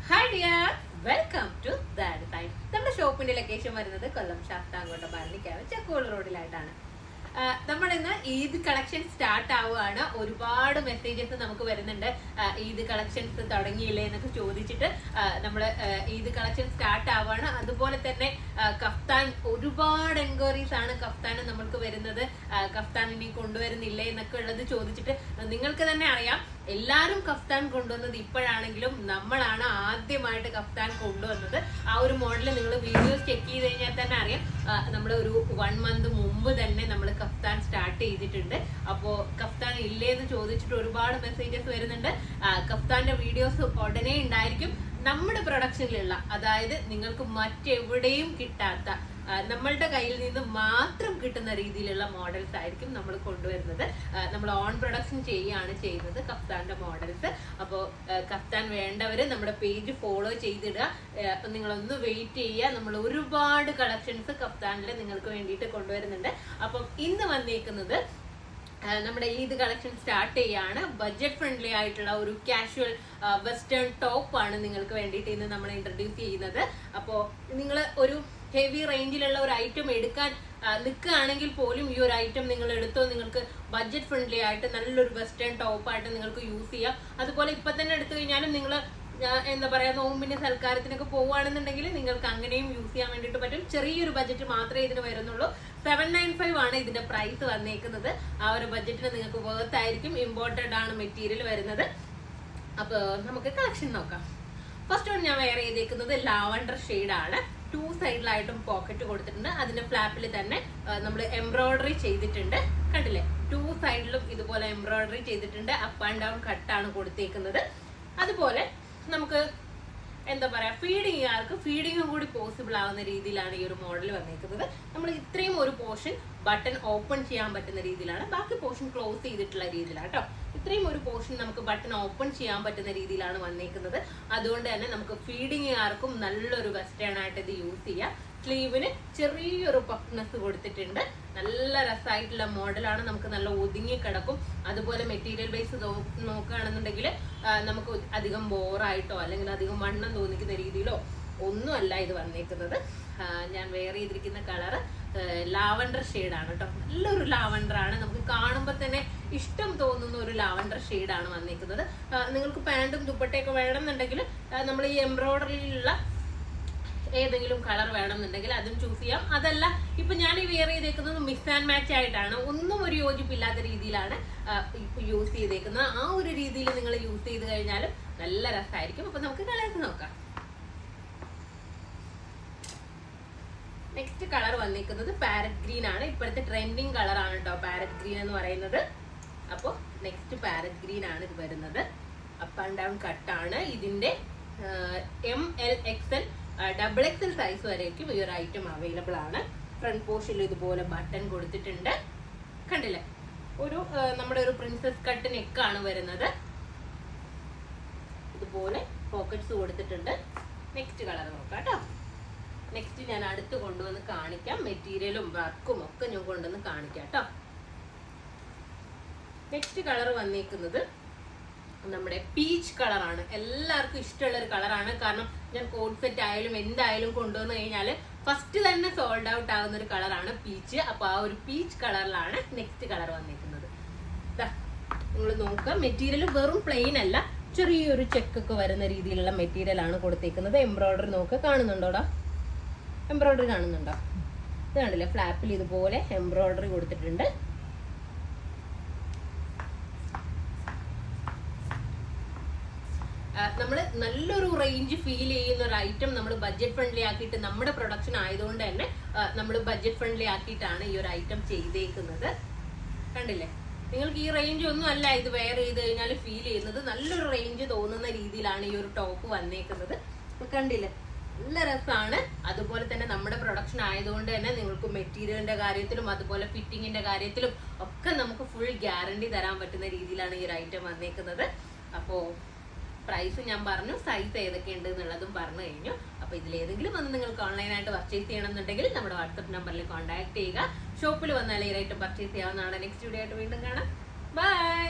Hi dear, welcome to that time. നമ്മുടെ ഷോപ്പിന്റെ location വരുന്നത് കൊല്ലം ശാസ്താംകോട്ട ഭരണിക്കാവ് ചക്കോൾ റോഡിലായിട്ടാണ്. നമ്മൾ ഇന്ന് ഈദ് കളക്ഷൻ സ്റ്റാർട്ട് ആവുകയാണ്. ഒരുപാട് മെസ്സേജസ് നമുക്ക് വരുന്നുണ്ട്, ഈദ് കളക്ഷൻസ് തുടങ്ങിയില്ലേ എന്നൊക്കെ ചോദിച്ചിട്ട്. നമ്മൾ ഈദ് കളക്ഷൻ സ്റ്റാർട്ട് ആവുകയാണ്. അതുപോലെ തന്നെ കഫ്താൻ, ഒരുപാട് എൻക്വയറീസ് ആണ് കഫ്താൻ നമ്മൾക്ക് വരുന്നത്. കഫ്താൻ ഇനി കൊണ്ടുവരുന്നില്ലേ എന്നൊക്കെ ഉള്ളത് ചോദിച്ചിട്ട് നിങ്ങൾക്ക് തന്നെ അറിയാം, എല്ലാരും കഫ്താൻ കൊണ്ടുവന്നത് ഇപ്പോഴാണെങ്കിലും നമ്മളാണ് ആദ്യമായിട്ട് കഫ്താൻ കൊണ്ടുവന്നത്. ആ ഒരു മോഡൽ നിങ്ങൾ വീഡിയോസ് ചെക്ക് ചെയ്ത് കഴിഞ്ഞാൽ തന്നെ അറിയാം. നമ്മൾ ഒരു 1 month മുമ്പ് തന്നെ നമ്മൾ കഫ്താൻ സ്റ്റാർട്ട് ചെയ്തിട്ടുണ്ട്. അപ്പോ കഫ്താൻ ഇല്ലേ എന്ന് ചോദിച്ചിട്ട് ഒരുപാട് മെസ്സേജസ് വരുന്നുണ്ട്. കഫ്താന്റെ വീഡിയോസ് ഉടനെ ഉണ്ടായിരിക്കും. നമ്മുടെ പ്രൊഡക്ഷനിലുള്ള, അതായത് നിങ്ങൾക്ക് മറ്റെവിടെയും കിട്ടാത്ത, നമ്മളുടെ കയ്യിൽ നിന്ന് മാത്രം കിട്ടുന്ന രീതിയിലുള്ള മോഡൽസ് ആയിരിക്കും നമ്മൾ കൊണ്ടുവരുന്നത്. നമ്മൾ ഓൺ പ്രൊഡക്ഷൻ ചെയ്യുന്നത് കഫ്താന്റെ മോഡൽസ്. അപ്പോൾ കഫ്താൻ വേണ്ടവര് നമ്മുടെ പേജ് ഫോളോ ചെയ്തിടുക. നിങ്ങളൊന്ന് വെയിറ്റ് ചെയ്യുക. നമ്മൾ ഒരുപാട് കളക്ഷൻസ് കഫ്താനിൽ നിങ്ങൾക്ക് വേണ്ടിയിട്ട് കൊണ്ടുവരുന്നുണ്ട്. അപ്പം ഇന്ന് വന്നേക്കുന്നത് നമ്മുടെ ഈദ് കളക്ഷൻ സ്റ്റാർട്ട് ചെയ്യാണ്. ബഡ്ജറ്റ് ഫ്രണ്ട്ലി ആയിട്ടുള്ള ഒരു കാഷ്വൽ വെസ്റ്റേൺ ടോപ്പ് ആണ് നിങ്ങൾക്ക് വേണ്ടിയിട്ട് ഇന്ന് നമ്മൾ ഇൻട്രൊഡ്യൂസ് ചെയ്യുന്നത്. അപ്പോൾ നിങ്ങൾ ഒരു ഹെവി റേഞ്ചിലുള്ള ഒരു ഐറ്റം എടുക്കാൻ നിൽക്കുകയാണെങ്കിൽ പോലും ഈ ഒരു ഐറ്റം നിങ്ങൾ എടുത്തോ. നിങ്ങൾക്ക് ബഡ്ജറ്റ് ഫ്രണ്ട്ലി ആയിട്ട് നല്ലൊരു വെസ്റ്റേൺ ടോപ്പായിട്ട് നിങ്ങൾക്ക് യൂസ് ചെയ്യാം. അതുപോലെ ഇപ്പൊ തന്നെ എടുത്തു കഴിഞ്ഞാലും നിങ്ങൾ എന്താ പറയാ, നോമ്പിന്റെ സൽക്കാരത്തിനൊക്കെ പോവുകയാണെന്നുണ്ടെങ്കിൽ നിങ്ങൾക്ക് അങ്ങനെയും യൂസ് ചെയ്യാൻ വേണ്ടിയിട്ട് പറ്റും. ചെറിയൊരു ബഡ്ജറ്റ് മാത്രമേ ഇതിന് വരുന്നുള്ളൂ. 795 ആണ് ഇതിന്റെ പ്രൈസ് വന്നേക്കുന്നത്. ആ ഒരു ബഡ്ജറ്റിന് നിങ്ങൾക്ക് വർത്ത് ആയിരിക്കും. ഇമ്പോർട്ടഡ് ആണ് മെറ്റീരിയൽ വരുന്നത്. അപ്പൊ നമുക്ക് കളക്ഷൻ നോക്കാം. ഫസ്റ്റ് വൺ ഞാൻ വെയർ ചെയ്തേക്കുന്നത് ലാവണ്ടർ ആണ്. 2 സൈഡിലായിട്ടും പോക്കറ്റ് കൊടുത്തിട്ടുണ്ട്. അതിന്റെ ഫ്ലാപ്പിൽ തന്നെ നമ്മൾ എംബ്രോയിഡറി ചെയ്തിട്ടുണ്ട്. കണ്ടില്ലേ, 2 സൈഡിലും ഇതുപോലെ എംബ്രോയിഡറി ചെയ്തിട്ടുണ്ട്. അപ്പ് ആൻഡ് ഡൗൺ കട്ടാണ് കൊടുത്തേക്കുന്നത്. അതുപോലെ നമുക്ക് എന്താ പറയാ, ഫീഡിങ്ങും കൂടി പോസിബിൾ ആവുന്ന രീതിയിലാണ് ഈ ഒരു മോഡൽ വന്നേക്കുന്നത്. നമ്മൾ ഇത്രയും ഒരു പോർഷൻ ബട്ടൺ ഓപ്പൺ ചെയ്യാൻ പറ്റുന്ന രീതിയിലാണ്, ബാക്കി പോർഷൻ ക്ലോസ് ചെയ്തിട്ടുള്ള രീതിയിലാണ് കേട്ടോ. ഇത്രയും ഒരു പോർഷൻ നമുക്ക് ബട്ടൺ ഓപ്പൺ ചെയ്യാൻ പറ്റുന്ന രീതിയിലാണ് വന്നേക്കുന്നത്. അതുകൊണ്ട് തന്നെ നമുക്ക് ഫീഡിങ്ങുകാർക്കും നല്ലൊരു വെസ്റ്റേൺ ആയിട്ട് ഇത് യൂസ് ചെയ്യാം. സ്ലീവിന് ചെറിയൊരു പഫ്നെസ് കൊടുത്തിട്ടുണ്ട്. നല്ല രസമായിട്ടുള്ള മോഡലാണ്. നമുക്ക് നല്ല ഒതുങ്ങി കിടക്കും. അതുപോലെ മെറ്റീരിയൽ ബേസ് നോക്കുകയാണെന്നുണ്ടെങ്കിൽ നമുക്ക് അധികം ബോറായിട്ടോ അല്ലെങ്കിൽ അധികം വണ്ണം തോന്നിക്കുന്ന രീതിയിലോ ഒന്നുമല്ല ഇത് വന്നേക്കുന്നത്. ഞാൻ വെയർ ചെയ്തിരിക്കുന്ന കളറ് ലാവണ്ടർ ഷെയ്ഡാണ് കേട്ടോ. നല്ലൊരു ലാവണ്ടർ ആണ്. നമുക്ക് കാണുമ്പോൾ തന്നെ ഇഷ്ടം തോന്നുന്ന ഒരു ലാവണ്ടർ ഷെയ്ഡാണ് വന്നേക്കുന്നത്. നിങ്ങൾക്ക് പാൻറ്റും ദുപ്പട്ടയൊക്കെ വേണമെന്നുണ്ടെങ്കിൽ നമ്മൾ ഈ എംബ്രോയിഡറിയിലുള്ള ഏതെങ്കിലും കളർ വേണമെന്നുണ്ടെങ്കിൽ അതും ചൂസ് ചെയ്യാം. അതല്ല, ഇപ്പൊ ഞാൻ ഈ വെയർ ചെയ്തേക്കുന്നത് മിക്സ് ആൻഡ് മാച്ച് ആയിട്ടാണ്. ഒന്നും ഒരു യോജിപ്പില്ലാത്ത രീതിയിലാണ് യൂസ് ചെയ്തേക്കുന്നത്. ആ ഒരു രീതിയിൽ നിങ്ങൾ യൂസ് ചെയ്ത് കഴിഞ്ഞാലും നല്ല രസമായിരിക്കും. അപ്പൊ നമുക്ക് കളേഴ്സ് നോക്കാം. നെക്സ്റ്റ് കളർ വന്നിരിക്കുന്നത് പാരറ്റ് ഗ്രീൻ ആണ്. ഇപ്പോഴത്തെ ട്രെൻഡിങ് കളർ ആണ് കേട്ടോ പാരറ്റ് ഗ്രീൻ എന്ന് പറയുന്നത്. അപ്പോൾ നെക്സ്റ്റ് പാരറ്റ് ഗ്രീൻ ആണ് ഇത് വരുന്നത്. അപ്പ് ആൻഡ് ഡൗൺ കട്ടാണ്. ഇതിന്റെ ML XL XXL സൈസ് വരേക്കും ഈ ഒരു ഐറ്റം അവൈലബിൾ ആണ്. ഫ്രണ്ട് പോർഷനിൽ ഇതുപോലെ ബട്ടൺ കൊടുത്തിട്ടുണ്ട്. കണ്ടില്ലേ, ഒരു നമ്മുടെ ഒരു പ്രിൻസസ് കട്ട് നെക്കാണ് വരുന്നത്. ഇതുപോലെ പോക്കറ്റ്സ് കൊടുത്തിട്ടുണ്ട്. നെക്സ്റ്റ് കളർ നോക്കാം കേട്ടോ. നെക്സ്റ്റ് ഞാൻ അടുത്ത് കൊണ്ടുവന്ന് കാണിക്കാം. മെറ്റീരിയലും വർക്കും ഒക്കെ ഞാൻ കൊണ്ടുവന്ന് കാണിക്കാം കേട്ടോ. നെക്സ്റ്റ് കളർ വന്നേക്കുന്നത് നമ്മുടെ പീച്ച് കളറാണ്. എല്ലാവർക്കും ഇഷ്ടമുള്ള ഒരു കളറാണ്. കാരണം ഞാൻ കോഡ് സെറ്റ് ആയാലും എന്തായാലും കൊണ്ടുവന്നു കഴിഞ്ഞാൽ ഫസ്റ്റ് തന്നെ സോൾഡ് ഔട്ട് ആകുന്ന ഒരു കളറാണ് പീച്ച്. അപ്പൊ ആ ഒരു പീച്ച് കളറിലാണ് നെക്സ്റ്റ് കളർ വന്നിരിക്കുന്നത്. നിങ്ങൾ നോക്കുക, മെറ്റീരിയൽ വെറും പ്ലെയിൻ അല്ല, ചെറിയൊരു ചെക്കൊക്കെ വരുന്ന രീതിയിലുള്ള മെറ്റീരിയൽ ആണ് കൊടുത്തേക്കുന്നത്. എംബ്രോയിഡറി നോക്കുക, കാണുന്നുണ്ടോടാ? എംബ്രോയിഡറി കാണുന്നുണ്ടോ? ഇത് കണ്ടില്ലേ, ഫ്ലാപ്പിൽ ഇതുപോലെ എംബ്രോയിഡറി കൊടുത്തിട്ടുണ്ട്. നമ്മൾ നല്ലൊരു റേഞ്ച് ഫീൽ ചെയ്യുന്ന ഒരു ഐറ്റം നമ്മൾ ബഡ്ജറ്റ് ഫ്രണ്ട്ലി ആക്കിയിട്ട്, നമ്മുടെ പ്രൊഡക്ഷൻ ആയതുകൊണ്ട് തന്നെ നമ്മൾ ബഡ്ജറ്റ് ഫ്രണ്ട്ലി ആക്കിയിട്ടാണ് ഈ ഒരു ഐറ്റം ചെയ്തേക്കുന്നത്. കണ്ടില്ലേ, നിങ്ങൾക്ക് ഈ റേഞ്ച് ഒന്നും അല്ല ഇത് വെയർ ചെയ്ത് കഴിഞ്ഞാൽ ഫീൽ ചെയ്യുന്നത്. നല്ലൊരു റേഞ്ച് തോന്നുന്ന രീതിയിലാണ് ഈ ഒരു ടോപ്പ് വന്നേക്കുന്നത്. കണ്ടില്ലേ, നല്ല രസമാണ്. അതുപോലെ തന്നെ നമ്മുടെ പ്രൊഡക്ഷൻ ആയതുകൊണ്ട് തന്നെ നിങ്ങൾക്ക് മെറ്റീരിയലിന്റെ കാര്യത്തിലും അതുപോലെ ഫിറ്റിങ്ങിന്റെ കാര്യത്തിലും ഒക്കെ നമുക്ക് ഫുൾ ഗ്യാരണ്ടി തരാൻ പറ്റുന്ന രീതിയിലാണ് ഈ ഒരു ഐറ്റം വന്നേക്കുന്നത്. അപ്പോൾ പ്രൈസ് ഞാൻ പറഞ്ഞു, സൈസ് ഏതൊക്കെ ഉണ്ട് എന്നുള്ളതും പറഞ്ഞു കഴിഞ്ഞു. അപ്പൊ ഇതിലേതെങ്കിലും വന്ന് നിങ്ങൾക്ക് ഓൺലൈനായിട്ട് പർച്ചേസ് ചെയ്യണമെന്നുണ്ടെങ്കിൽ നമ്മുടെ വാട്സപ്പ് നമ്പറിൽ കോൺടാക്ട് ചെയ്യുക. ഷോപ്പിൽ വന്നാൽ ഈ ഐറ്റം പർച്ചേസ് ചെയ്യാവുന്നതാണ്. നെക്സ്റ്റ് വീഡിയോ ആയിട്ട് വീണ്ടും കാണാം. ബൈ.